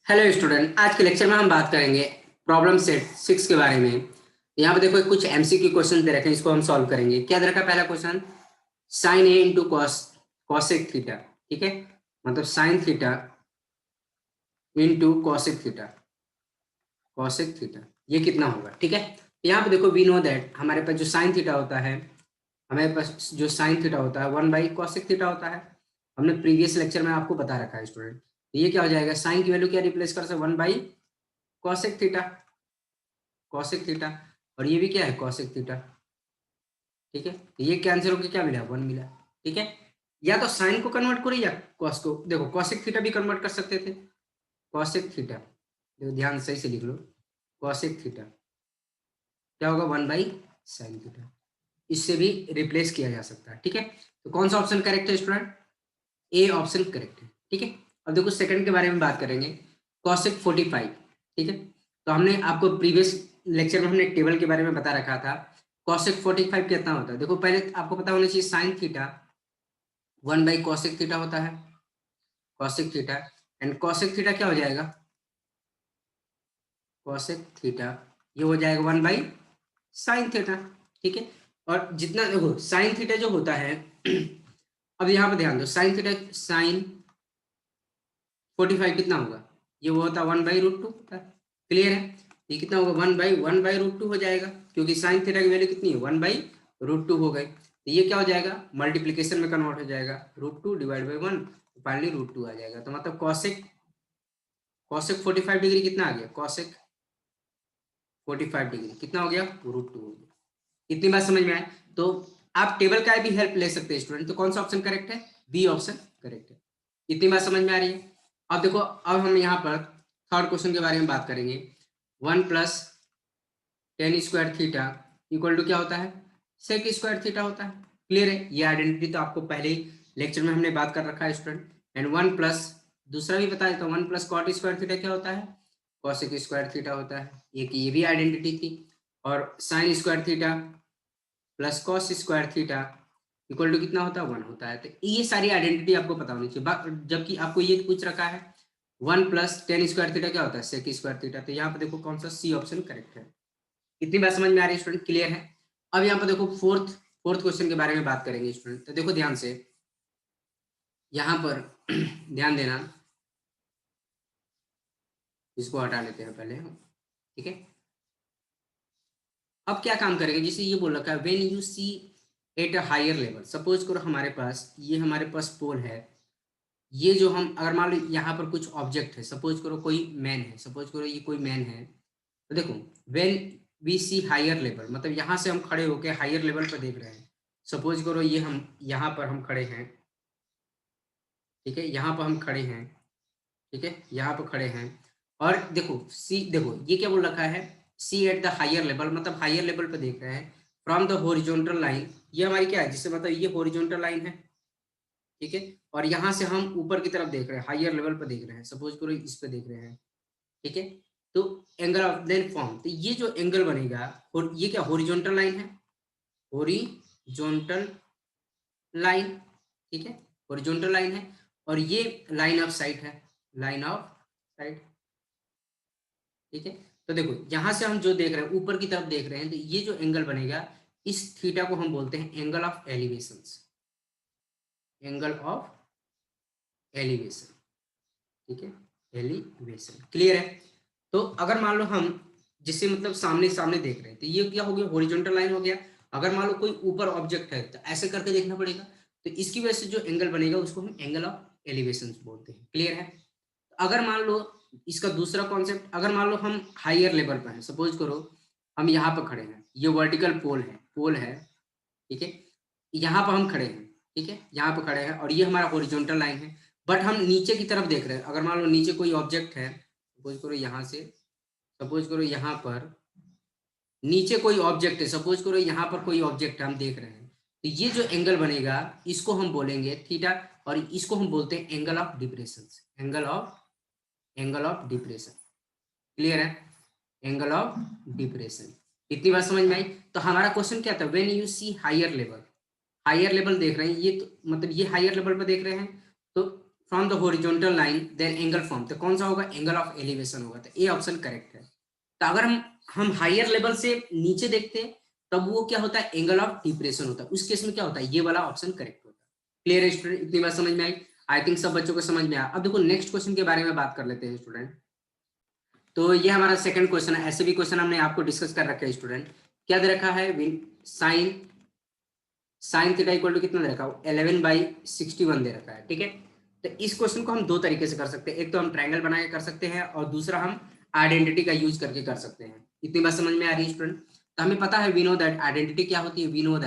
Hello student, आज के lecture में हम बात करेंगे प्रॉब्लम सेट 6 के बारे में। यहाँ पे देखो कुछ एमसीक्यू क्वेश्चन दे रखे हैं, इसको हम सॉल्व करेंगे। क्या दे रखा है? पहला क्वेश्चन साइन ए इंटू कॉसेक थीटा। ठीक है, मतलब sine theta into cosec theta ये कितना होगा। ठीक है, यहाँ पे देखो वी नो दैट हमारे पास जो साइन थीटा होता है, हमारे पास जो साइन थीटा होता है 1/कॉसेक थीटा होता है। हमने प्रीवियस लेक्चर में आपको बता रखा है स्टूडेंट। तो ये क्या हो जाएगा? साइन की वैल्यू क्या रिप्लेस कर सकते? 1/कॉसेक थीटा। और ये भी क्या है? Cosec theta. ठीक है, तो ये कैंसिल होकर क्या मिला? 1 मिला। ठीक है, या तो साइन को कन्वर्ट करो या कॉस को। देखो कॉसेक थीटा भी कन्वर्ट कर सकते थे। कॉसेक थीटा, देखो ध्यान सही से लिख लो। कॉसेक थीटा क्या होगा? 1/साइन थीटा। इससे भी रिप्लेस किया जा सकता है। ठीक है, तो कौन सा ऑप्शन करेक्ट है स्टूडेंट? ए ऑप्शन करेक्ट है। ठीक है, अब देखो सेकंड के बारे में बात करेंगे। कॉसेक 45। ठीक है, तो हमने आपको प्रीवियस लेक्चर में हमने टेबल के बारे में बता रखा था। कॉसेक 45 कितना होता है? देखो पहले आपको पता होना चाहिए साइन थीटा 1/कॉसेक थीटा होता है। Cosec theta and cosec theta क्या हो जाएगा? कॉसेक थीटा ये हो जाएगा 1/साइन थीटा। ठीक है, और जितना देखो साइन थीटा जो होता है अब यहाँ पे ध्यान दो, साइन थीटा साइन 45 कितना होगा? ये वो होता है 1/√2 होता है। क्लियर है? ये कितना होगा? 1/√2 हो जाएगा, क्योंकि साइन थीटा की वैल्यू कितनी है? 1/√2 हो गई। तो ये क्या हो जाएगा? मल्टीप्लीकेशन में कन्वर्ट हो जाएगा। √2 डिवाइड बाई 1, फाइनली √2 आ जाएगा। तो मतलब कॉसेक कॉसेक 45 डिग्री कितना आ गया? कॉसेक 45 डिग्री कितना हो गया? √2 हो गया। इतनी बात समझ में आए? तो आप टेबल का भी हेल्प ले सकते हैं स्टूडेंट। तो कौन सा ऑप्शन करेक्ट है? बी ऑप्शन करेक्ट है। इतनी बात समझ में आ रही है? अब देखो, अब हम यहाँ पर थर्ड क्वेश्चन के बारे में बात करेंगे। 1+tan² थीटा इक्वल टू क्या होता है? sec² थीटा होता है। क्लियर है? ये आइडेंटिटी तो आपको पहले ही लेक्चर में हमने बात कर रखा है स्टूडेंट। एंड 1 प्लस दूसरा भी बता देता हूँ, 1+cot² थीटा क्या होता है? cosec² थीटा होता है। एक ये भी आइडेंटिटी थी। और sin² theta plus cos² theta equal to कितना होता है? 1 होता है। तो ये सारी आइडेंटिटी आपको पता होनी चाहिए। जबकि आपको ये पूछ रखा है 1+tan² थीटा क्या होता है? sec² theta. तो यहाँ पे देखो कौन सा सी ऑप्शन करेक्ट है। इतनी बात समझ में आ रही है स्टूडेंट? क्लियर है? अब यहाँ पे देखो फोर्थ क्वेश्चन के बारे में बात करेंगे स्टूडेंट। तो देखो ध्यान से यहाँ पर ध्यान देना, इसको हटा लेते हैं पहले। ठीक है, अब क्या काम करेंगे? जैसे ये बोल रखा है when you see at a higher level. Suppose करो हमारे पास पोल है। ये जो हम अगर मान लो यहाँ पर कुछ ऑब्जेक्ट है, सपोज करो कोई मैन है, सपोज करो ये कोई मैन है। तो देखो when we see higher level, मतलब यहाँ से हम खड़े होके हायर लेवल पर देख रहे हैं। सपोज करो ये हम यहाँ पर हम खड़े हैं। ठीक है, यहाँ पर हम खड़े हैं। ठीक है, यहाँ पर खड़े हैं और देखो ये क्या बोल रखा है? सी एट द हायर लेवल, मतलब हायर लेवल पर देख रहे हैं। फ्रॉम द हॉरिजॉन्टल लाइन, ये हमारी क्या है? जिससे मतलब ये हॉरिजॉन्टल लाइन है। ठीक है, और यहाँ से हम ऊपर की तरफ देख रहे हैं, हायर लेवल पर देख रहे हैं। सपोज करो इस पे देख रहे हैं। ठीक है, तो एंगल ऑफ देन फॉर्म, तो ये जो एंगल बनेगा और ये क्या हॉरिजॉन्टल लाइन है? Horizontal line. ठीक है, हॉरिजॉन्टल लाइन है और ये लाइन ऑफ साइट है, लाइन ऑफ साइट। ठीक है, तो देखो यहां से हम जो देख रहे हैं ऊपर की तरफ देख रहे हैं, तो ये जो एंगल बनेगा इस थीटा को हम बोलते हैं angle of elevation. Angle of elevation. ठीक है, एलिवेशन। क्लियर है? तो अगर मान लो हम जिसे मतलब सामने सामने देख रहे हैं, तो ये क्या हो गया? हॉरिजॉन्टल लाइन हो गया। अगर मान लो कोई ऊपर ऑब्जेक्ट है तो ऐसे करके देखना पड़ेगा। तो इसकी वजह से जो एंगल बनेगा उसको हम एंगल ऑफ एलिवेशन बोलते हैं। क्लियर है? अगर मान लो इसका दूसरा कॉन्सेप्ट, अगर मान लो हम हायर लेवल पर हैं, सपोज करो हम यहाँ पर खड़े हैं, ये वर्टिकल पोल है। ठीक है, यहाँ पर हम खड़े हैं। ठीक है, यहाँ पर खड़े हैं और ये हमारा हॉरिजॉन्टल लाइन है। बट हम नीचे की तरफ देख रहे हैं। अगर मान लो नीचे कोई ऑब्जेक्ट है, सपोज करो यहाँ से, सपोज करो यहाँ पर नीचे कोई ऑब्जेक्ट है, सपोज करो यहाँ पर कोई ऑब्जेक्ट हम देख रहे हैं। तो ये जो एंगल बनेगा इसको हम बोलेंगे थीटा, और इसको हम बोलते हैं angle of depression. Angle of depression. Clear है? Angle of depression. इतनी बात समझ में आई? तो हमारा क्वेश्चन क्या था? When you see higher level, higher level देख रहे हैं ये, तो मतलब ये हायर लेवल पर देख रहे हैं। तो from the horizontal line then angle form, तो कौन सा होगा, एंगल ऑफ एलिवेशन होगा, तो ए ऑप्शन करेक्ट है। तो अगर हम हायर लेवल से नीचे देखते हैं तब वो क्या होता है, एंगल ऑफ डिप्रेशन होता है, उस केस में क्या होता है, ये वाला ऑप्शन करेक्ट होता है। क्लियर है स्टूडेंट, इतनी बात समझ में आई? आई थिंक सब बच्चों को समझ में आया। अब देखो नेक्स्ट क्वेश्चन के बारे में बात कर लेते हैं स्टूडेंट। तो ये हमारा सेकंड क्वेश्चन है, ऐसे भी क्वेश्चन हमने आपको डिस्कस कर रखा है स्टूडेंट। क्या दे रखा है, साइन थीटा इक्वल टू कितना दे रखा है, 11/61 दे रखा है, ठीक है। तो इस क्वेश्चन को हम दो तरीके से कर सकते हैं, एक तो हम ट्रायंगल बना के कर सकते हैं और दूसरा हम आइडेंटिटी का यूज करके कर सकते हैं। इतनी बात समझ में आ रही है स्टूडेंट? तो हमें पता है, वी नो दैट आइडेंटिटी क्या होती है, वी नो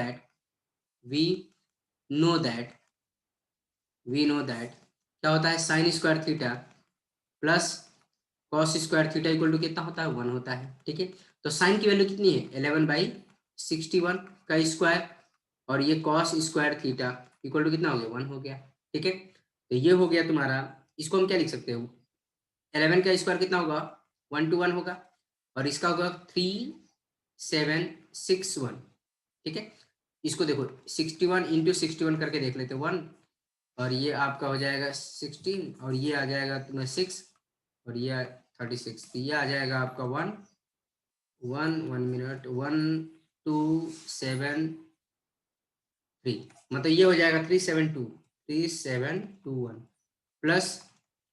दैट क्या होता है, sine square theta plus cos square theta equal to कितना होता है, 1 होता है, ठीक है। तो साइन की वैल्यू कितनी है, 11/61 का स्क्वायर, और ये cos square theta equal to कितना हो गया, 1 हो गया, ठीक है। तो ये हो गया तुम्हारा, इसको हम क्या लिख सकते हो, 11 का स्क्वायर कितना होगा, 1 to 1 होगा, और इसका होगा 3761, ठीक है। इसको देखो 61 इंटू 61 करके देख लेते, 1, और ये आपका हो जाएगा 16, और ये आ जाएगा तुम्हें 6, और ये 36, तो ये आ जाएगा आपका 1 मिनट 1273, मतलब ये हो जाएगा 3721 plus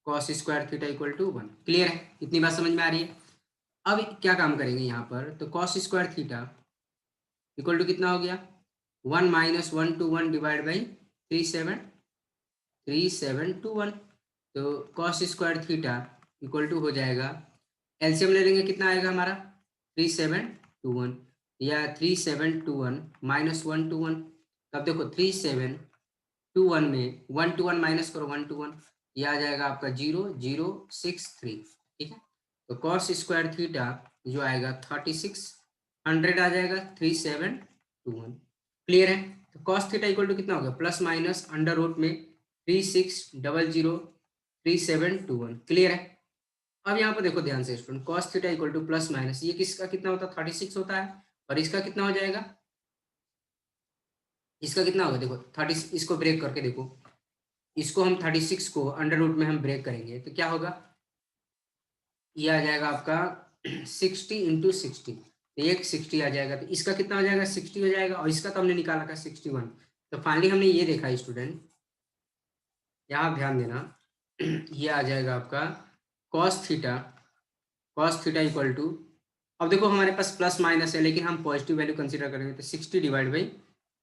cos square theta equal to 1। Clear है, इतनी बात समझ में आ रही है? अब क्या काम करेंगे यहाँ पर, तो cos square theta equal to कितना हो गया, 1 - 1 to 1 डिवाइड बाई 3721, तो cos square theta equal to हो जाएगा, एलसीएम ले लेंगे कितना आएगा हमारा, 3721, या 3721 - 1 to 1, तब देखो 3721 में 1 to 1 माइनस करो, 1 to 1, ये आ जाएगा आपका 0063, ठीक है। तो कॉस स्क्वायर थीटा जो आएगा 3600 आ जाएगा, 3721। क्लियर है? तो कॉस थीटा इक्वल टू कितना होगा, प्लस माइनस अंडर रूट में 36003721। क्लियर है? अब यहाँ पर देखो ध्यान से student, cos theta equal two plus minus, ये किसका कितना होता है, 36 होता है, और इसका कितना हो जाएगा, इसका कितना होगा, देखो 30, इसको ब्रेक करके देखो, इसको हम 36 को अंडर रूट में हम ब्रेक करेंगे तो क्या होगा, ये आ जाएगा आपका 60 इंटू 60, तो एक 60 आ जाएगा, तो इसका कितना हो जाएगा, 60 हो जाएगा, और इसका तो हमने निकाला था 61। तो फाइनली हमने ये देखा स्टूडेंट, यहाँ ध्यान देना, ये आ जाएगा आपका कॉस थीटा इक्वल टू, अब देखो हमारे पास प्लस माइनस है लेकिन हम पॉजिटिव वैल्यू कंसीडर करेंगे, तो 60 डिवाइड बाई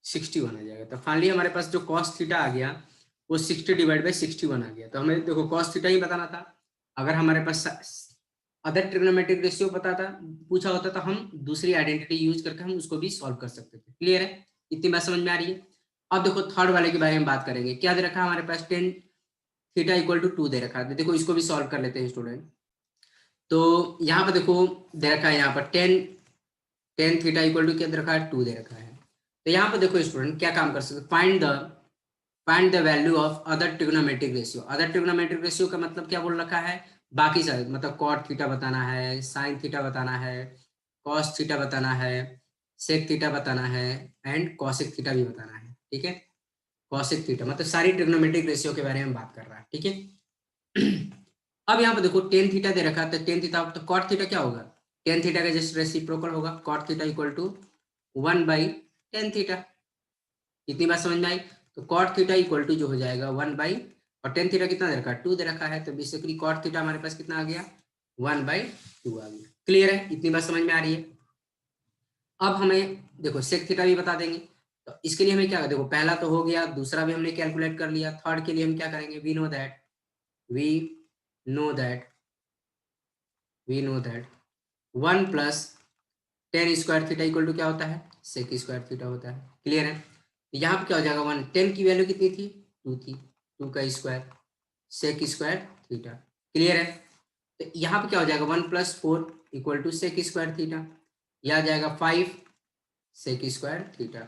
61 आ जाएगा। तो फाइनली हमारे पास जो कॉस थीटा आ गया वो 60 डिवाइड बाई 61 आ गया। तो हमें देखो कॉस थीटा ही बताना था, अगर हमारे पास अदर ट्रिग्नोमेट्रिक रेशियो पता था, पूछा होता तो हम दूसरी आइडेंटिटी यूज करके हम उसको भी सॉल्व कर सकते थे। क्लियर है, इतनी बात समझ में आ रही है? अब देखो थर्ड वाले के बारे में बात करेंगे, क्या दे रखा है हमारे पास, टेन थीटा इक्वल टू 2 दे रखा है। देखो इसको भी सॉल्व कर लेते हैं स्टूडेंट। तो यहाँ पर देखो दे रखा है, यहाँ पर टेन थीटा इक्वल टू क्या दे रखा है, 2 दे रखा है। तो यहाँ पर देखो स्टूडेंट क्या काम कर सकते, find the value of other trigonometric ratio. Other trigonometric ratio का मतलब क्या बोल रखा है, बाकी सारे, मतलब कॉट थीटा बताना है, साइन थीटा बताना है, कॉस थीटा बताना है, सेक थीटा बताना है, एंड कॉसेक थीटा भी बताना है, ठीक है। कॉसेक थीटा मतलब सारी ट्रिग्नोमेट्रिक रेशियो के बारे में बात कर रहा है, ठीक है। अब यहाँ पे देखो टेन थीटा दे रखा है, तो टेन थीटा, तो कॉट थीटा क्या होगा, टेन थीटा का जस्ट रेसिप्रोकल होगा, cot theta equal to 1/10 theta. इतनी बात समझ में आई? तो कॉट थीटा इक्वल टू जो हो जाएगा 1 बाई, और टेन थीटा कितना दे रखा है, 2 दे रखा है, तो बेसिकली कॉट थीटा हमारे पास कितना आ गया, 1/2 आ गया। क्लियर है, इतनी बात समझ में आ रही है? अब हमें देखो सेक थीटा भी बता देंगे, तो इसके लिए हमें क्या, देखो पहला तो हो गया, दूसरा भी हमने कैलकुलेट कर लिया, थर्ड के लिए हम क्या करेंगे, we know that 1 plus tan square theta equal to क्या होता है, सेक स्क्वायर थीटा होता है। क्लियर है? यहाँ पे क्या हो जाएगा, 1, 10 की वैल्यू कितनी थी, 2 थी, 2 का square sec square theta. Clear है? तो यहाँ पे क्या हो जाएगा, 1 + 4 equal to sec square theta, यह आ जाएगा 5 सेक स्क्वायर थीटा।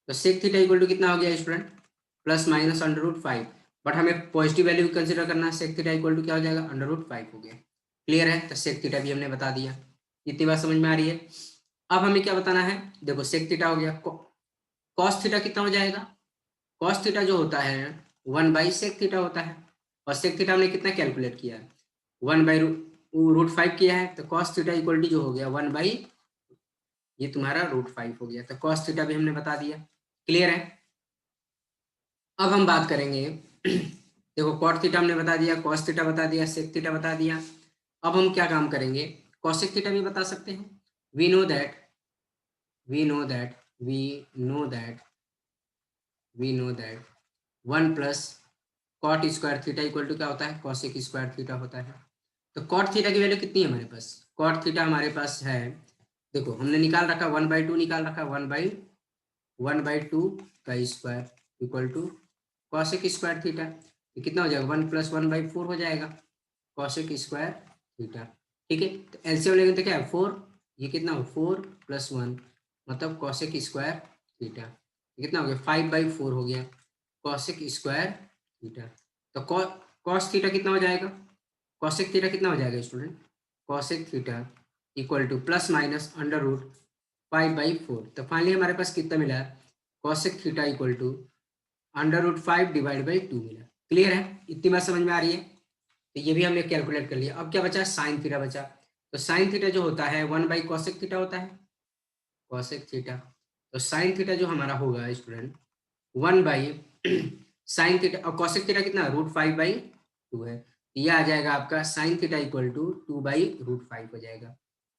तो सेक थीटा इक्वल टू कितना हो गया स्टूडेंट, ±√5, बट हमें पॉजिटिव वैल्यू कंसिडर करना है, सेक थीटा इक्वल टू क्या हो जाएगा, √5 हो गया। क्लियर है? तो सेक थीटा भी हमने बता दिया। इतनी बात समझ में आ रही है? अब हमें क्या बताना है, देखो सेक थीटा हो गया, कॉस थीटा कितना हो जाएगा, कॉस थीटा जो होता है 1/सेक थीटा होता है, और सेक थीटा हमने कितना कैलकुलेट किया है, 1/√5 किया है, तो कॉस थीटा इक्वल टू जो हो गया 1/, ये तुम्हारा √5 हो गया, तो कॉस थीटा भी हमने बता दिया। क्लियर है। अब हम बात करेंगे देखो कॉट थीटा हमने बता दिया, कॉस थीटा बता दिया, सेक थीटा बता दिया। अब हम क्या काम करेंगे, कॉसेक थीटा भी बता सकते हैं। We know that we know that we know that we know that 1 plus cot square theta equal to क्या होता है, कॉसेक स्क्वायर थीटा होता है। तो कॉट थीटा की वैल्यू कितनी है हमारे पास, कॉट थीटा हमारे पास है, देखो हमने निकाल रखा 1/2 निकाल रखा, 1/2 का square equal to cosec square theta. ये कितना हो जाएगा, 1 + 1/4 हो जाएगा कॉसेक स्क्वायर थीटा। ठीक है, तो एलसीएम लेंगे तो क्या है 4, ये कितना हो 4 + 1 मतलब कॉसेक स्क्वायर थीटा, ये कितना हो गया 5/4 हो गया कॉसेक स्क्वायर थीटा। तो कॉस थीटा कितना हो जाएगा, कॉसेक थीटा कितना हो जाएगा student, cosec theta equal to +/√5/4। तो फाइनली हमारे पास कितना मिला, कॉसेक थीटा इक्वल टू √5/2 मिला। क्लियर है, इतनी बात समझ में आ रही है। तो ये भी हमने कैलकुलेट कर लिया। अब क्या बचा, साइन थीटा बचा। तो साइन थीटा जो होता है 1/cosec थीटा होता है, कॉसेक थीटा। तो साइन थीटा जो हमारा होगा स्टूडेंट 1/sin थीटा, और कॉसेक थीटा कितना √5/2 है, ये आ जाएगा आपका साइन थीटा इक्वल टू 2/√5 हो जाएगा।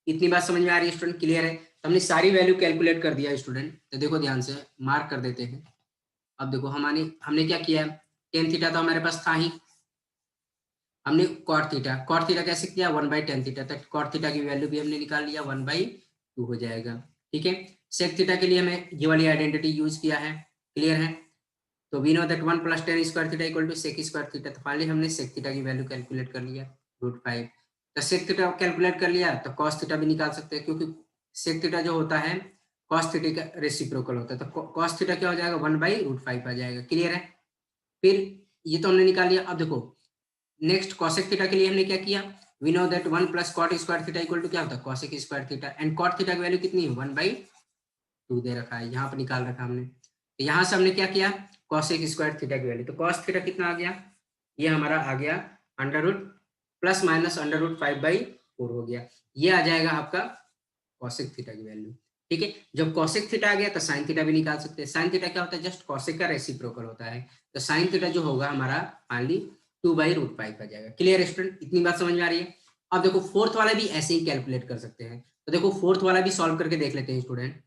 इतनी बात समझ में आ रही है स्टूडेंट, क्लियर है। तो हमने सारी वैल्यू कैलकुलेट कर दिया स्टूडेंट। तो देखो ध्यान से मार्क कर देते हैं। अब देखो हमने क्या किया, टेन थीटा तो हमारे पास था ही, हमने कॉट थीटा कैसे किया 1/tan थीटा, तक कॉट थीटा की वैल्यू भी हमने निकाल लिया 1/2 हो जाएगा। ठीक है, सेक थीटा के लिए हमें ये वाली आइडेंटिटी यूज किया है। क्लियर है। तो we know that 1 + tan square theta equal to sec square theta. तो फाइनली हमने सेक थीटा की वैल्यू कैलकुलेट कर लिया √5। तो सेक थीटा कैलकुलेट कर लिया तो कॉस थीटा भी निकाल सकते हैं, क्योंकि सेक थीटा जो होता है कॉस थीटा का रेसिप्रोकल होता है। तो कॉस थीटा क्या हो जाएगा 1/√5 आ जाएगा। क्लियर है। फिर ये तो हमने निकाल लिया। अब देखो नेक्स्ट कॉसेक थीटा के लिए हमने क्या किया, we know that 1 + cot square theta equal to क्या होता है cosec square theta, and cot theta की वैल्यू कितनी है 1/2 दे रखा है, यहाँ पर निकाल रखा हमने। तो यहाँ से हमने क्या किया, कॉसेक स्क्वायर थीटा की वैल्यू, तो कॉस थीटा कितना आ गया, ये हमारा आ गया ±√5/4 हो गया। ये आ जाएगा आपका कॉसेक थीटा की वैल्यू। ठीक है, जब कॉसेक थीटा आ गया तो साइन थीटा भी निकाल सकते हैं। साइन थीटा क्या होता है, जस्ट कॉसेक का रेसिप्रोकल होता है। तो साइन थीटा जो होगा हमारा फाइनली 2/√5 आ जाएगा। क्लियर स्टूडेंट, इतनी बात समझ में आ रही है। अब देखो फोर्थ वाला भी ऐसे ही कैलकुलेट कर सकते हैं। तो देखो फोर्थ वाला भी सॉल्व करके देख लेते हैं स्टूडेंट।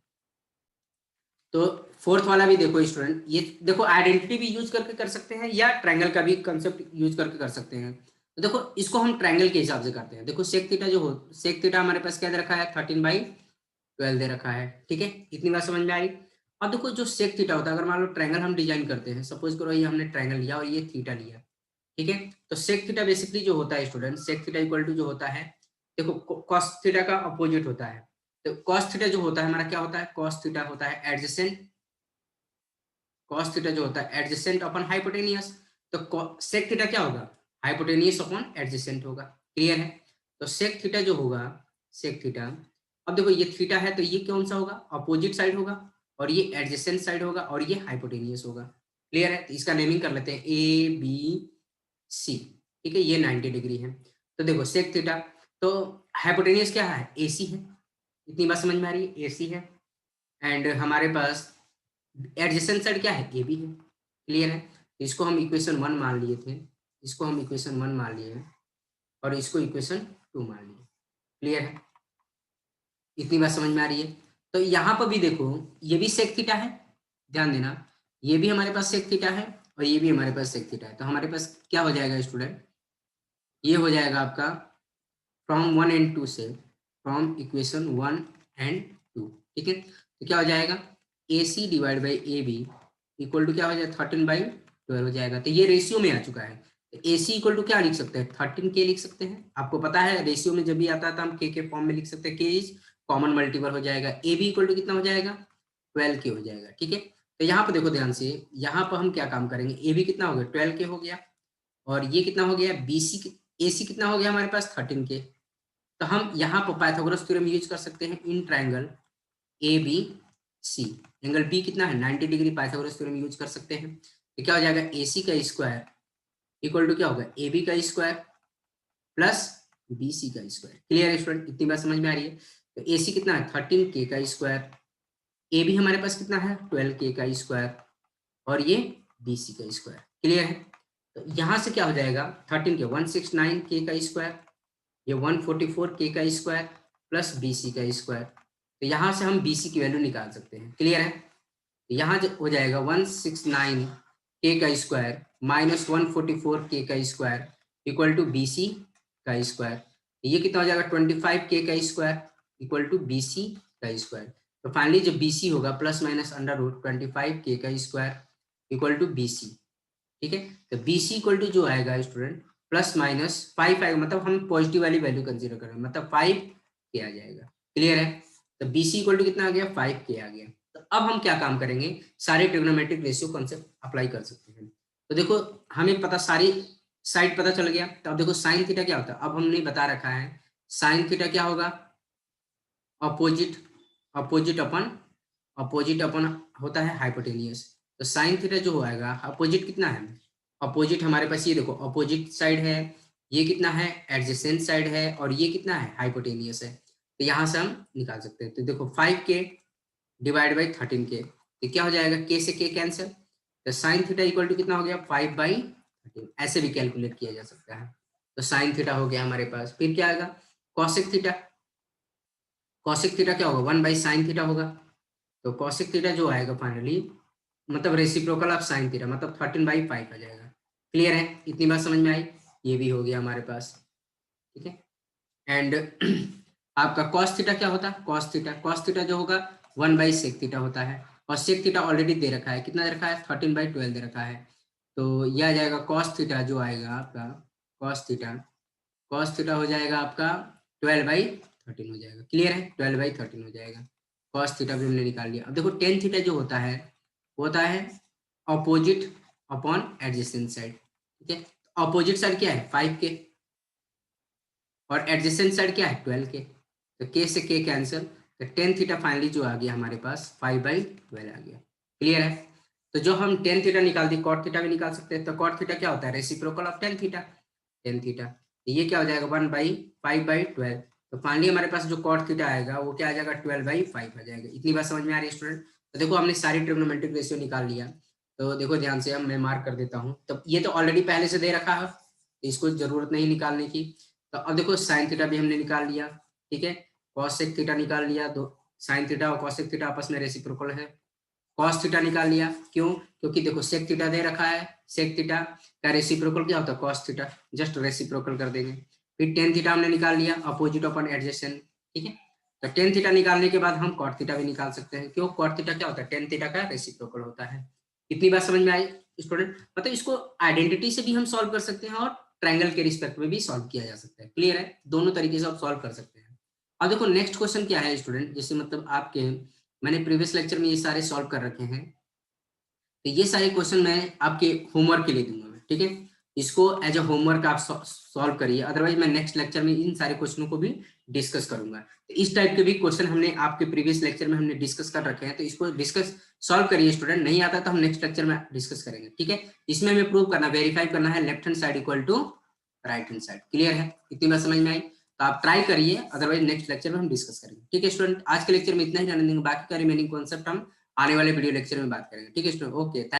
तो फोर्थ वाला भी देखो स्टूडेंट, ये देखो आइडेंटिटी भी यूज करके कर सकते हैं या ट्रायंगल का भी कंसेप्ट यूज करके कर सकते हैं। तो देखो इसको हम ट्रायंगल के हिसाब से करते हैं। देखो सेक थीटा जो हो, सेक थीटा हमारे पास क्या दे रखा है 13/12 दे रखा है। ठीक है, इतनी बात समझ में आई। अब देखो जो सेक थीटा होता है, अगर मान लो ट्रायंगल हम डिजाइन करते हैं, सपोज करो ये हमने ट्रायंगल लिया और ये थीटा लिया। ठीक है, तो सेक थीटा बेसिकली जो होता है student, sec theta equal to जो होता है, देखो कॉस थीटा का अपोजिट होता है। तो कॉस थीटा जो होता है हमारा क्या होता है, कॉस थीटा होता है एडजेसेंट, कॉस थीटा जो होता है एडजेसेंट अपॉन हाइपोटेनियस। तो सेक थीटा क्या होगा, हाइपोटेनियस अपॉन एडजेसेंट होगा। क्लियर है। तो सेक थीटा जो होगा, सेक थीटा, अब देखो ये थीटा है तो ये कौन सा होगा, अपोजिट साइड होगा, और ये एडजेसेंट साइड होगा, और ये हाइपोटेनियस होगा। क्लियर है। तो इसका नेमिंग कर लेते हैं ABC। ठीक है, ये 90 डिग्री है। तो देखो सेक थीटा, तो हाइपोटेनियस क्या है, AC है। इतनी बात समझ में आ रही है, AC है। एंड हमारे पास एडजेसेंट साइड क्या है, AB है। क्लियर है। तो इसको हम इक्वेशन 1 मान लिए थे, इसको हम इक्वेशन 1 मान लिए और इसको इक्वेशन 2 मान लिए। क्लियर है, इतनी बात समझ में आ रही है। तो यहाँ पर भी देखो ये भी सेक थीटा है, ध्यान देना, ये भी हमारे पास सेक थीटा है और ये भी हमारे पास सेक थीटा है। तो हमारे पास क्या हो जाएगा स्टूडेंट, ये हो जाएगा आपका फ्रॉम 1 एंड 2 से, फ्रॉम इक्वेशन 1 एंड 2। ठीक है, तो क्या हो जाएगा AC/AB इक्वल टू क्या हो जाएगा 13/12 हो जाएगा। तो ये रेशियो में आ चुका है। तो AC इक्वल टू क्या लिख सकते हैं 13K लिख सकते हैं। आपको पता है रेशियो में जब भी आता था हम के फॉर्म में लिख सकते हैं, K इज कॉमन मल्टीपल हो जाएगा। AB इक्वल टू कितना हो जाएगा 12K हो जाएगा। ठीक है, तो यहाँ पर देखो ध्यान से, यहाँ पर हम क्या काम करेंगे, AB कितना हो गया 12K हो गया, और ये कितना हो गया AC कितना हो गया हमारे पास 13K। तो हम यहाँ पर पाइथागोरस थ्योरम यूज कर सकते हैं in triangle ABC। Angle B कितना है 90 डिग्री, पाइथागोरस थ्योरम यूज कर सकते हैं। तो क्या हो जाएगा AC का स्क्वायर इक्वल टू क्या होगा, ए बी का स्क्वायर प्लस बी सी का स्क्वायर। क्लियर है स्टूडेंट, इतनी बात समझ में आ रही है। तो ए सी कितना है 13 के का स्क्वायर, ए बी हमारे पास कितना है 12 के का स्क्वायर, और ये बी सी का स्क्वायर। क्लियर है। तो यहाँ से क्या हो जाएगा 13 के 169 के का स्क्वायर, ये 144 के का स्क्वायर प्लस बी सी का स्क्वायर। तो यहाँ से हम बी सी की वैल्यू निकाल सकते हैं। क्लियर है। तो यहाँ हो जाएगा 169 के का स्क्वायर माइनस 144 के का square equal to B C का स्क्वायर। ये कितना हो जाएगा 25 के का square equal to B C का स्क्वायर। तो फाइनली जो बी सी होगा प्लस माइनस अंडर रूट 25 के का square equal to B C. ठीक है। तो बी सी इक्वल टू जो आएगा स्टूडेंट प्लस माइनस 5 आएगा, मतलब हम पॉजिटिव वाली वैल्यू कंसीडर कर रहे हैं, मतलब 5 के आ जाएगा। क्लियर है। तो बी सी इक्वल टू कितना आ गया 5 के आ गया। तो अब हम क्या काम करेंगे, सारे ट्रिग्नोमेट्रिक रेशियो कॉन्सेप्ट अप्लाई कर सकते हैं। तो देखो हमें पता सारी साइड पता चल गया। तो अब देखो साइन थीटा क्या होता है, अब हमने बता रखा है साइन थीटा क्या होगा, अपोजिट अपोजिट अपन अपोजिट अपन होता है हाइपोटेनियस। तो साइन थीटा जो आएगा अपोजिट कितना है, अपोजिट हमारे पास ये देखो अपोजिट साइड है, ये कितना है एडजेसेंट साइड है, और ये कितना है हाइपोटेनियस है। तो यहाँ से हम निकाल सकते हैं। तो देखो 5k डिवाइड बाई 13k, तो क्या हो जाएगा k से k कैंसिल। तो साइन थीटा इक्वल टू कितना हो गया 5/13, ऐसे भी कैलकुलेट किया जा सकता है। तो साइन थीटा हो गया हमारे पास। फिर क्या आएगा कॉसेक थीटा, कॉसेक थीटा क्या होगा 1/sin थीटा होगा। तो कॉसेक थीटा जो आएगा फाइनली मतलब रेसिप्रोकल ऑफ साइन थीटा, मतलब 13/5 आ जाएगा। क्लियर है, इतनी बात समझ में आई। ये भी हो गया हमारे पास। ठीक है। एंड आपका कॉस थीटा क्या होता है, कॉस थीटा जो होगा 1/sec थीटा होता है, और सेक थीटा ऑलरेडी दे रखा है, कितना दे रखा है 13/12 दे रखा है। तो यह आ जाएगा कॉस थीटा जो आएगा आपका कॉस थीटा हो जाएगा आपका 12/13 हो जाएगा। क्लियर है, 12/13 हो जाएगा। कॉस थीटा भी हमने निकाल लिया। अब देखो टेन थीटा जो होता है वो होता है अपोजिट अपॉन एडजेसेंट साइड। ठीक है। अपोजिट साइड क्या है 5k और एडजेसेंट साइड क्या है 12k। तो k से k कैंसिल, तो टेन थीटा फाइनली जो आ गया हमारे पास 5/12 आ गया। क्लियर है। तो जो हम टेन थीटा निकाल दी कॉट थीटा भी निकाल सकते हैं। तो कॉट थीटा क्या होता है reciprocal of tan theta, ten theta. तो ये क्या हो जाएगा 1/5/12। तो फाइनली हमारे पास जो कॉट थीटा आएगा वो क्या आ जाएगा 12/5 आ जाएगा। इतनी बात समझ में आ रही है स्टूडेंट। तो देखो हमने सारी ट्रिग्नोमेट्रिक रेशियो निकाल लिया। तो देखो ध्यान से, अब मैं मार्क कर देता हूँ। तो ये तो ऑलरेडी पहले से दे रखा है, इसको जरूरत नहीं निकालने की। तो अब देखो साइन थीटा भी हमने निकाल लिया। ठीक है। कॉसेक थीटा निकाल लिया, दो साइन थीटा और कॉसेक थीटा आपस में रेसिप्रोकल है। कॉस थीटा निकाल लिया, क्यों, क्योंकि देखो सेक थीटा दे रखा है, सेक थीटा का रेसिप्रोकल क्या होता है कॉस थीटा, जस्ट रेसिप्रोकल कर देंगे। फिर टेन थीटा हमने निकाल लिया अपोजिट अपन एडजेसेंट। ठीक है। तो टेन थीटा निकालने के बाद हम कॉट थीटा भी निकाल सकते हैं, क्यों कॉट थीटा क्या होता है टेन थीटा का रेसिप्रोकल होता है। इतनी बात समझ में आई स्टूडेंट। मतलब इसको आइडेंटिटी से भी हम सॉल्व कर सकते हैं और ट्रायंगल के रिस्पेक्ट में भी सॉल्व किया जा सकता है। क्लियर है, दोनों तरीके से आप सॉल्व कर सकते हैं। अब देखो नेक्स्ट क्वेश्चन क्या है स्टूडेंट, जैसे मतलब आपके मैंने प्रीवियस लेक्चर में ये सारे सॉल्व कर रखे हैं। तो ये सारे क्वेश्चन मैं आपके होमवर्क के लिए दूंगा मैं। ठीक है। इसको एज अ होमवर्क आप सॉल्व करिए, अदरवाइज मैं नेक्स्ट लेक्चर में इन सारे क्वेश्चनों को भी डिस्कस करूंगा। तो इस टाइप के भी क्वेश्चन हमने आपके प्रीवियस लेक्चर में हमने डिस्कस कर रखे हैं, तो इसको डिस्कस सॉल्व करिए स्टूडेंट। नहीं आता तो हम नेक्स्ट लेक्चर में डिस्कस करेंगे। ठीक है। इसमें हमें प्रूव करना, वेरीफाई करना है left hand side equal to right hand side. Clear है, इतनी बात समझ में आई। तो आप ट्राई करिए, अदरवाइज नेक्स्ट लेक्चर में हम डिस्कस करेंगे। ठीक है स्टूडेंट, आज के लेक्चर में इतना ही जाने देंगे, बाकी का रिमेनिंग कॉन्सेप्ट हम आने वाले वीडियो लेक्चर में बात करेंगे। ठीक है स्टूडेंट, ओके।